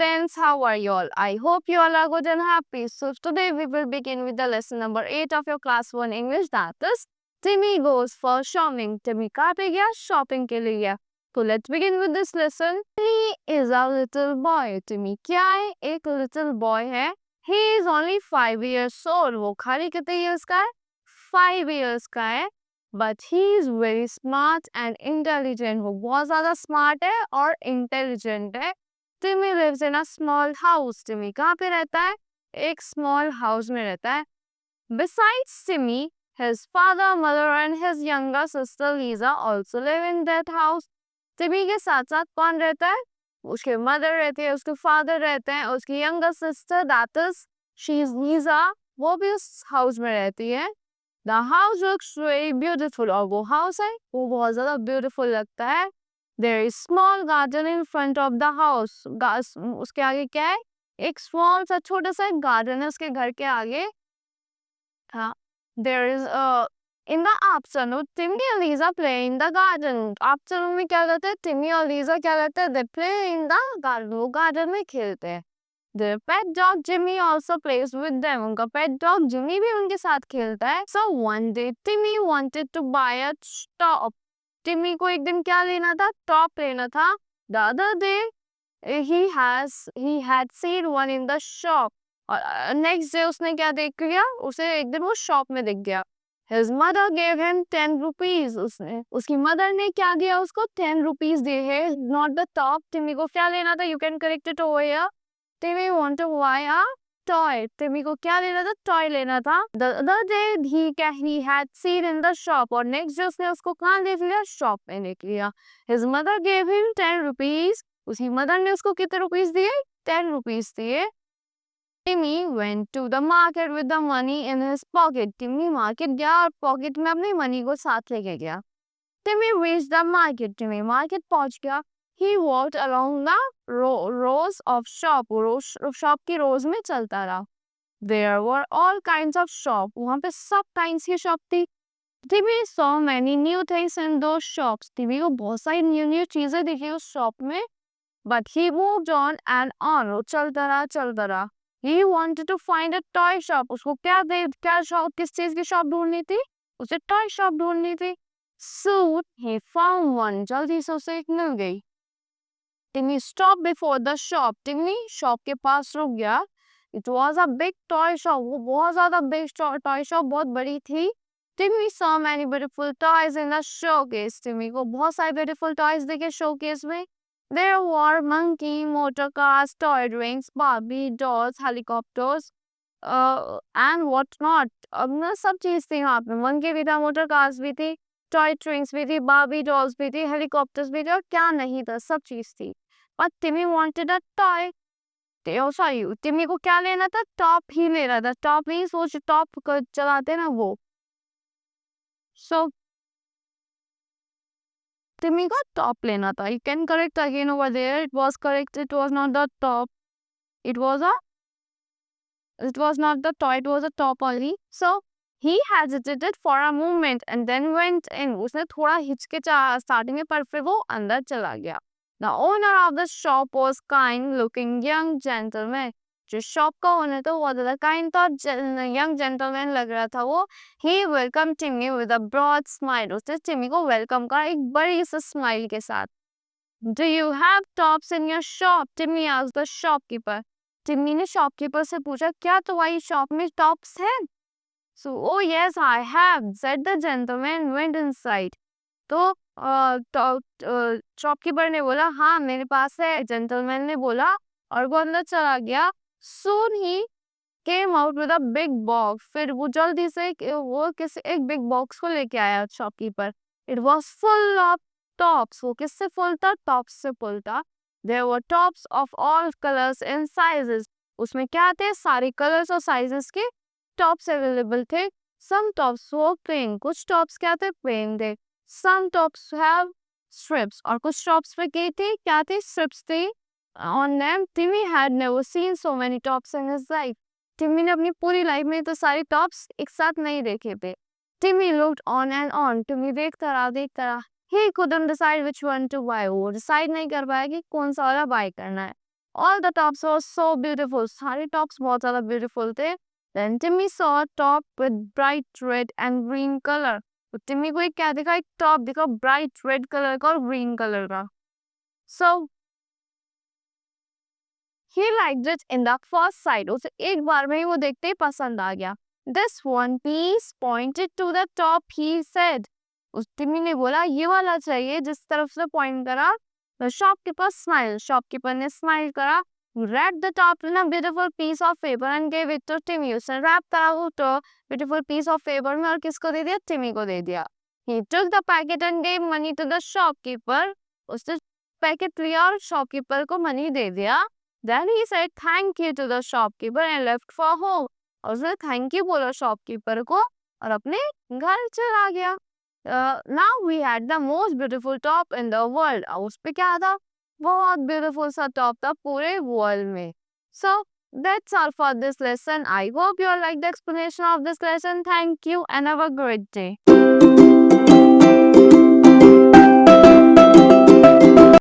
students, how are you all? I hope you all are good and happy. So today we will begin with the lesson number 8 of your class 1 English, that is Timmy goes for shopping. Timmy कहाँ पे गया? Shopping के लिए गया. So let's begin with this lesson. Timmy is a little boy. Timmy क्या है? एक little boy है. He is only 5 years old. वो खाली कितने years का है? 5 years का है. But he is very smart and intelligent. वो बहुत ज़्यादा smart है और intelligent है. Timmy lives in a small house. Timmy कहाँ पे रहता है? एक small house में रहता है. Besides Timmy, his father, mother and his younger sister Lisa also live in that house. Timmy के साथ साथ कौन रहता है? उसके mother रहती है, उसके father रहते हैं, उसकी younger sister, that is she is Lisa, वो भी उस house में रहती है. The house looks very beautiful. और वो house है, वो बहुत ज़्यादा beautiful लगता है. There is small garden in front of the house. उसके आगे क्या है? एक small सा छोटा सा garden है उसके घर के आगे. हाँ. There is in the afternoon, Timmy and Lisa play in the garden. Afternoon में क्या करते हैं? Timmy और Lisa क्या करते हैं? They play in the garden. वो garden में खेलते हैं. Their pet dog Jimmy also plays with them. उनका pet dog Jimmy भी उनके साथ खेलता है. So one day Timmy wanted to buy a top. Timmy को एक दिन क्या लेना था? Top लेना था. The other day he had seen one in the shop. और next day उसने क्या देख लिया? उसे एक दिन वो shop में दिख गया. His mother gave him 10 rupees. उसकी mother ने क्या दिया उसको? 10 rupees दिए है. Not the top. Timmy को क्या लेना था? You can correct it over here. Timmy want to buy a toy. Timmy को क्या लेना था? Toy लेना था. The other day he had seen in the shop. और next day उसने उसको कहाँ देख लिया? Shop में देख लिया. His mother gave him 10 rupees. उसकी mother ने उसको कितने rupees दिए? 10 rupees दिए. Timmy went to the market with the money in his pocket. Timmy market गया और pocket में अपनी money को साथ लेके गया. Timmy reached the market. Timmy market पहुंच गया. He walked along the rows of shop. shop की rows में चलता रहा. There were all kinds of shop. वहाँ पे सब kinds की shop थी. Timmy saw many new things in those shops. Timmy को बहुत सारी new चीजें दिखी उस shop में. But he moved on and on. वो चलता रहा. He wanted to find a toy shop. उसको क्या shop, किस चीज की shop ढूंढनी थी? उसे toy shop ढूंढनी थी. Soon he found one. जल्दी से उसे एक मिल गई. Timmy stopped before the shop. Timmy shop के पास रुक गया. It was a big toy shop. वो बहुत ज़्यादा big toy shop, बहुत बड़ी थी. Timmy saw many beautiful toys in the showcase. Timmy को बहुत सारे beautiful toys दिखे showcase में. There were monkey, motor cars, toy trains, Barbie, dolls, helicopters, and what not. अब ना सब चीज़ थी वहाँ पे. monkey भी था, motor cars भी थी, टॉय ट्रेन्स भी थी, बार्बी डॉल्स भी थी, हेलीकॉप्टर्स भी थे और क्या नहीं था, सब चीज थी. बट टिमी वांटेड अ टॉय. सॉरी, टिमी को क्या लेना था? टॉप ही लेना था. टॉप मीन्स वो जो टॉप चलाते ना वो. सो टिमी को टॉप लेना था. You can correct again over there. It was correct. It was not the top. It was not the toy. It was a top only. So he hesitated for a moment and then went in. उसने थोड़ा हिचकिचा starting में, पर फिर वो अंदर चला गया. The owner of the shop was kind looking young gentleman. जो शॉप का ओनर था वो ज़्यादा kind था, young gentleman लग रहा था वो. He welcomed Timmy with a broad smile. उसने टिमी को वेलकम करा एक बड़ी सी स्माइल के साथ. Do you have tops in your shop? Timmy asked the shopkeeper. Timmy ने शॉपकीपर से पूछा, क्या तुम्हारी शॉप में टॉप्स हैं? So, oh yes, I have, said the gentleman, went inside. तो शॉपकीपर ने बोला, हाँ मेरे पास है. जेंटलमैन ने बोला और वो अंदर चला गया. Soon he came out with a big box. फिर वो जल्दी से वो किसी एक बिग बॉक्स को लेके आया shopkeeper. It was full of tops. वो किससे फुल था? टॉप्स से फुल था. There were tops of all colors and sizes. उसमें क्या थे? सारे कलर्स और साइजेस के टॉप्स अवेलेबल थे. Some tops were plain. कुछ टॉप्स क्या थे? प्लेन थे. Some tops have strips. और कुछ टॉप्स पे क्या थे? स्ट्रिप्स थे. On them, Timmy had never seen so many tops in his life. Timmy ने अपनी पूरी लाइफ में तो सारे टॉप्स एक साथ नहीं देखे थे. Timmy looked on and on. Timmy देखता रहा. He couldn't decide which one to buy. वो डिसाइड नहीं कर पाया कि कौन सा वाला बाय करना है. All the tops were so beautiful. सारे tops बहुत ज़्यादा beautiful थे. Then Timmy saw a top with bright red and green color. तो टिम्मी को एक क्या दिखा, एक टॉप दिखा ब्राइट रेड कलर का और ग्रीन कलर का. So he liked it in the first sight. उसे एक बार में ही वो देखते ही पसंद आ गया. This one piece pointed to the top, he said. उस टिम्मी ने बोला ये वाला चाहिए, जिस तरफ से पॉइंट करा. The shopkeeper smiled. शॉपकीपर ने स्माइल करा. Wrapped the top in a beautiful piece of paper and gave it to Timmy. उसने रैप करा वो तो beautiful piece of paper में और किसको दे दिया, टिम्मी को दे दिया. He took the packet and gave money to the shopkeeper. उसने पैकेट लिया और शॉपकीपर को मनी दे दिया. Then he said thank you to the shopkeeper and left for home. और उसने थैंक यू बोला शॉपकीपर को और अपने घर चला गया. Now we had the most beautiful top in the world. अब उस पे क्या था, बहुत beautiful सा top था पूरे world में. So that's all for this lesson. I hope you all like the explanation of this lesson. Thank you and have a great day.